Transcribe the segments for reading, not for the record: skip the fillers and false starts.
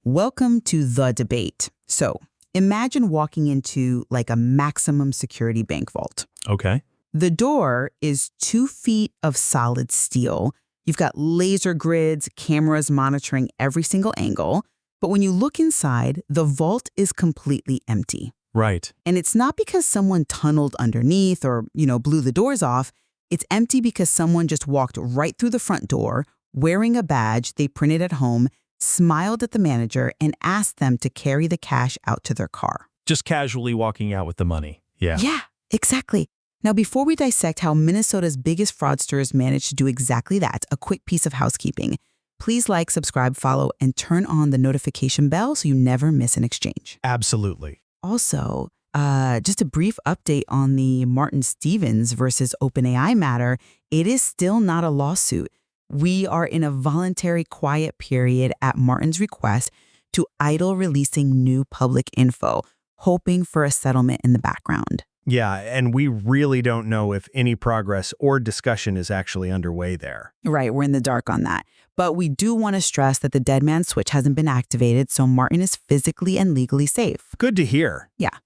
Welcome to The Debate. So, imagine walking into like a maximum security bank vault. Okay. The door is 2 feet of solid steel. You've got laser grids, cameras monitoring every single angle. But when you look inside, the vault is completely empty. Right. And it's not because someone tunneled underneath or, blew the doors off. It's empty because someone just walked right through the front door, wearing a badge they printed at home, smiled at the manager, and asked them to carry the cash out to their car. Just casually walking out with the money. Yeah. Yeah, exactly. Now, before we dissect how Minnesota's biggest fraudsters managed to do exactly that, a quick piece of housekeeping. Please like, subscribe, follow, and turn on the notification bell so you never miss an exchange. Absolutely. Also, just a brief update on the Martin Stevens versus OpenAI matter. It is still not a lawsuit. We are in a voluntary quiet period at Martin's request to idle releasing new public info, hoping for a settlement in the background. Yeah, and we really don't know if any progress or discussion is actually underway there. Right, we're in the dark on that. But we do want to stress that the dead man switch hasn't been activated, so Martin is physically and legally safe. Good to hear. Yeah.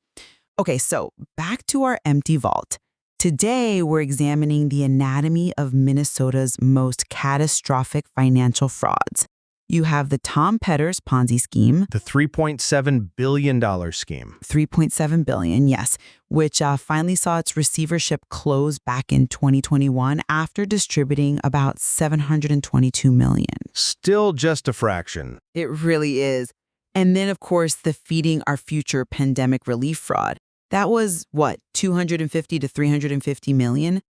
Okay, so back to our empty vault. Today, we're examining the anatomy of Minnesota's most catastrophic financial frauds. You have the Tom Petters Ponzi scheme. The $3.7 billion scheme. $3.7 billion, yes, which finally saw its receivership close back in 2021 after distributing about $722 million. Still just a fraction. It really is. And then, of course, the Feeding Our Future pandemic relief fraud. That was, what, 250 to 350 million?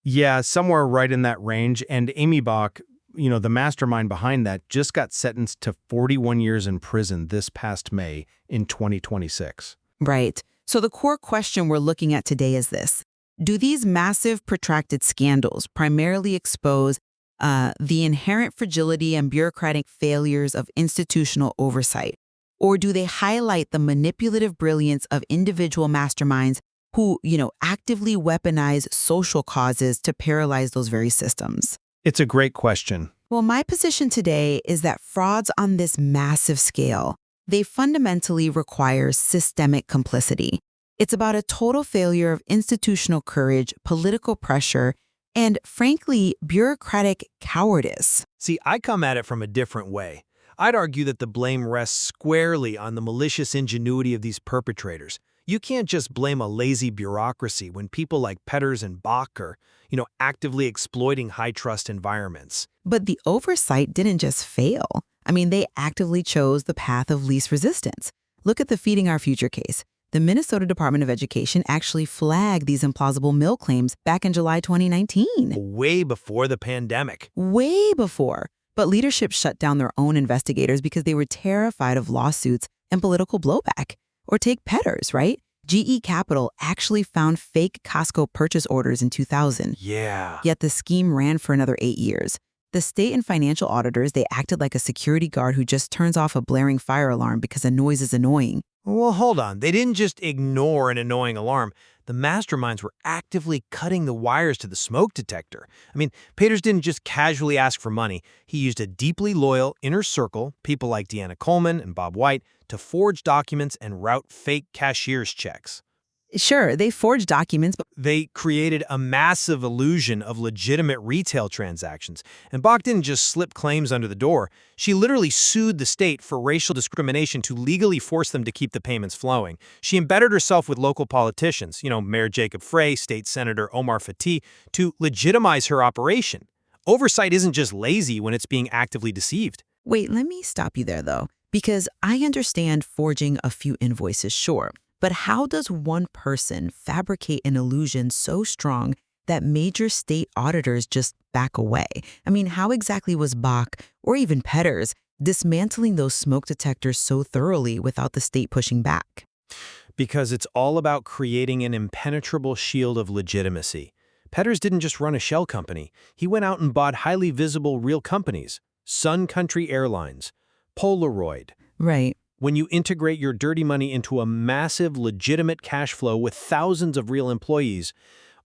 Yeah, somewhere right in that range. And Aimee Bock, the mastermind behind that, just got sentenced to 41 years in prison this past May in 2026. Right. So the core question we're looking at today is this. Do these massive protracted scandals primarily expose the inherent fragility and bureaucratic failures of institutional oversight? Or do they highlight the manipulative brilliance of individual masterminds who, actively weaponize social causes to paralyze those very systems? It's a great question. Well, my position today is that frauds on this massive scale, they fundamentally require systemic complicity. It's about a total failure of institutional courage, political pressure, and, frankly, bureaucratic cowardice. See, I come at it from a different way. I'd argue that the blame rests squarely on the malicious ingenuity of these perpetrators. You can't just blame a lazy bureaucracy when people like Petters and Bock are, actively exploiting high-trust environments. But the oversight didn't just fail. They actively chose the path of least resistance. Look at the Feeding Our Future case. The Minnesota Department of Education actually flagged these implausible mill claims back in July 2019. Way before the pandemic. Way before. But leadership shut down their own investigators because they were terrified of lawsuits and political blowback. Or take Petters, right? GE Capital actually found fake Costco purchase orders in 2000. Yeah. Yet the scheme ran for another 8 years. The state and financial auditors, they acted like a security guard who just turns off a blaring fire alarm because a noise is annoying. Well, hold on. They didn't just ignore an annoying alarm. The masterminds were actively cutting the wires to the smoke detector. Petters didn't just casually ask for money. He used a deeply loyal inner circle, people like Deanna Coleman and Bob White, to forge documents and route fake cashier's checks. Sure, they forged documents, but They created a massive illusion of legitimate retail transactions. And Bock didn't just slip claims under the door. She literally sued the state for racial discrimination to legally force them to keep the payments flowing. She embedded herself with local politicians, Mayor Jacob Frey, State Senator Omar Fattih, to legitimize her operation. Oversight isn't just lazy when it's being actively deceived. wait, let me stop you there, though, because I understand forging a few invoices, sure. But how does one person fabricate an illusion so strong that major state auditors just back away? How exactly was Bock, or even Petters, dismantling those smoke detectors so thoroughly without the state pushing back? Because it's all about creating an impenetrable shield of legitimacy. Petters didn't just run a shell company. He went out and bought highly visible real companies. Sun Country Airlines, Polaroid. Right. When you integrate your dirty money into a massive, legitimate cash flow with thousands of real employees,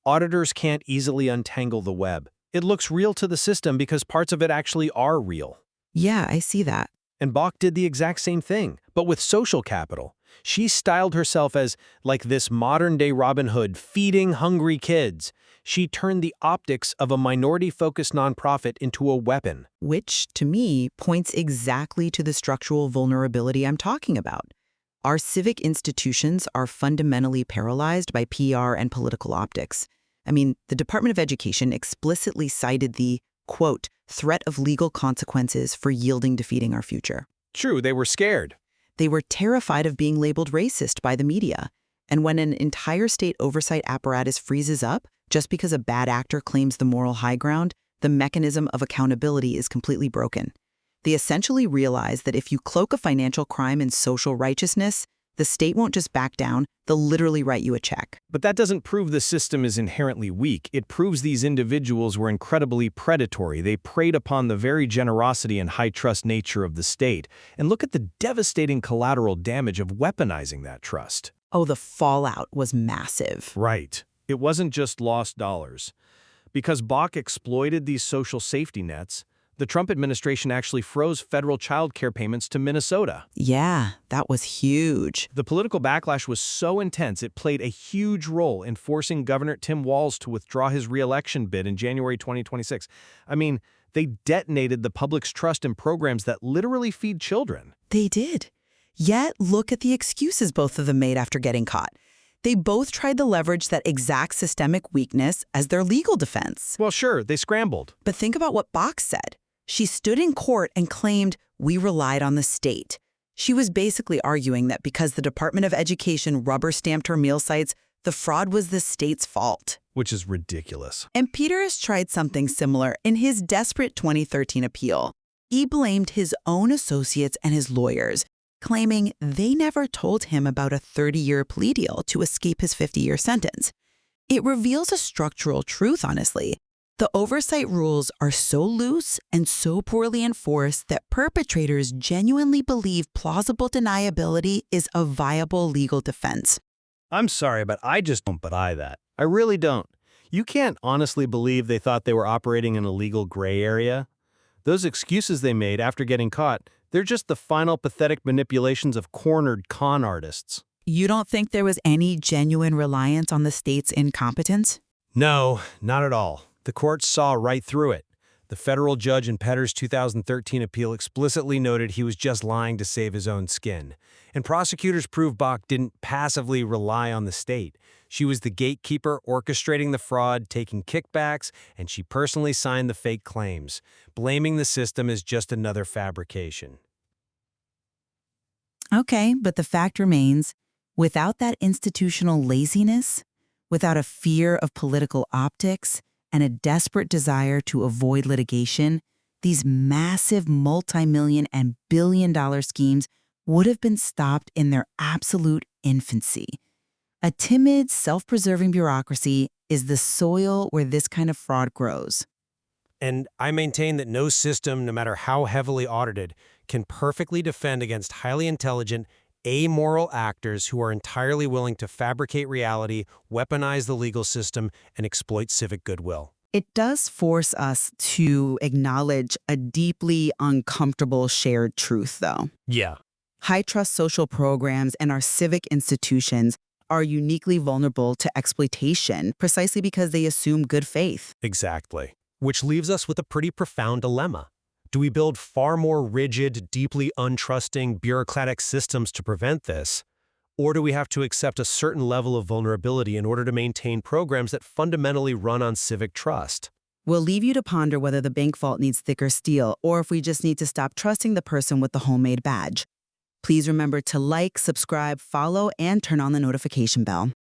auditors can't easily untangle the web. It looks real to the system because parts of it actually are real. Yeah, I see that. And Bock did the exact same thing, but with social capital. She styled herself as, like this modern-day Robin Hood, feeding hungry kids. She turned the optics of a minority-focused nonprofit into a weapon. Which, to me, points exactly to the structural vulnerability I'm talking about. Our civic institutions are fundamentally paralyzed by PR and political optics. I mean, the Department of Education explicitly cited the, quote, threat of legal consequences for yielding defeating our future. True, they were scared. They were terrified of being labeled racist by the media. And when an entire state oversight apparatus freezes up just because a bad actor claims the moral high ground, the mechanism of accountability is completely broken. They essentially realize that if you cloak a financial crime in social righteousness, the state won't just back down, they'll literally write you a check. But that doesn't prove the system is inherently weak. It proves these individuals were incredibly predatory. They preyed upon the very generosity and high-trust nature of the state. And look at the devastating collateral damage of weaponizing that trust. Oh, the fallout was massive. Right. It wasn't just lost dollars. Because Bock exploited these social safety nets, the Trump administration actually froze federal child care payments to Minnesota. Yeah, that was huge. The political backlash was so intense it played a huge role in forcing Governor Tim Walz to withdraw his re-election bid in January 2026. I mean, they detonated the public's trust in programs that literally feed children. They did. Yet, look at the excuses both of them made after getting caught. They both tried to leverage that exact systemic weakness as their legal defense. Well, sure, they scrambled. But think about what Bock said. She stood in court and claimed, "We relied on the state." She was basically arguing that because the Department of Education rubber-stamped her meal sites, the fraud was the state's fault. Which is ridiculous. And Peter has tried something similar in his desperate 2013 appeal. He blamed his own associates and his lawyers, claiming they never told him about a 30-year plea deal to escape his 50-year sentence. It reveals a structural truth, honestly. The oversight rules are so loose and so poorly enforced that perpetrators genuinely believe plausible deniability is a viable legal defense. I'm sorry, but I just don't buy that. I really don't. You can't honestly believe they thought they were operating in a legal gray area. Those excuses they made after getting caught, they're just the final pathetic manipulations of cornered con artists. You don't think there was any genuine reliance on the state's incompetence? No, not at all. The court saw right through it. The federal judge in Petter's 2013 appeal explicitly noted he was just lying to save his own skin. And prosecutors proved Bock didn't passively rely on the state. She was the gatekeeper orchestrating the fraud, taking kickbacks, and she personally signed the fake claims. Blaming the system is just another fabrication. Okay, but the fact remains, without that institutional laziness, without a fear of political optics, and a desperate desire to avoid litigation, these massive multi-million and billion-dollar schemes would have been stopped in their absolute infancy. A timid, self-preserving bureaucracy is the soil where this kind of fraud grows. And I maintain that no system, no matter how heavily audited, can perfectly defend against highly intelligent, amoral actors who are entirely willing to fabricate reality, weaponize the legal system, and exploit civic goodwill. It does force us to acknowledge a deeply uncomfortable shared truth, though. Yeah. High-trust social programs and our civic institutions are uniquely vulnerable to exploitation precisely because they assume good faith. Exactly. Which leaves us with a pretty profound dilemma. Do we build far more rigid, deeply untrusting, bureaucratic systems to prevent this? Or do we have to accept a certain level of vulnerability in order to maintain programs that fundamentally run on civic trust? We'll leave you to ponder whether the bank vault needs thicker steel or if we just need to stop trusting the person with the homemade badge. Please remember to like, subscribe, follow, and turn on the notification bell.